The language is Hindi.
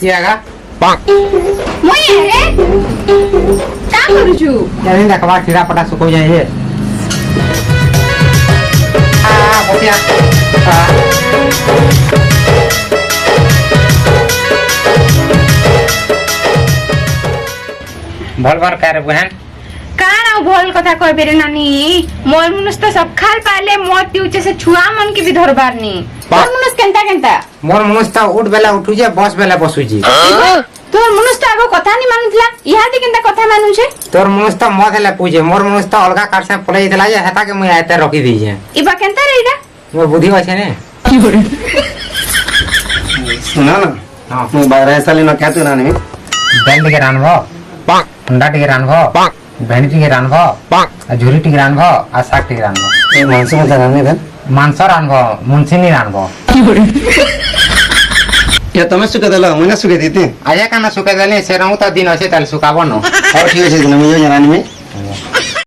सियागा मुई रे का करू छु यानी देखवा कीड़ा पटा सुको जाए हे बसिया भल बार करे बहन काना भल कथा कहबे रे नानी मोर मनुष्य तो सब खाल पाले मत पिउचे से छुआ मन के भी धरबार नी मोर मनुष्य केनता केनता मोर मनुष्य उठ बेला उठु जे बस बेला बसु जी तोर मनुष्य आगो कथा नी मानुतला इहादी केनता कथा मानु छे तोर मनुष्य मत हेला पूजे मोर मनुष्य अलगा कार से पले देला जे हेता के मुई आते रखी दी जे इबा केनता रे इडा मोर बुद्धि होछे ने सुना ना हां मैं बाहर साली ना क्या तू ना नहीं बेंड के रानबो अंडा टिके रानबो भेंडी टिके रानबो झुरी टिके रानबो आ साग टिके रानबो ये मानसू में जाना नहीं था मांस रानबो मुंसिनी रानबो या तमें सुखे देला मैंने सुखे देते आजे काना सुके देले से रहू त दिन असे ताल सुकाबो न और ठीक है मुझे जाना नहीं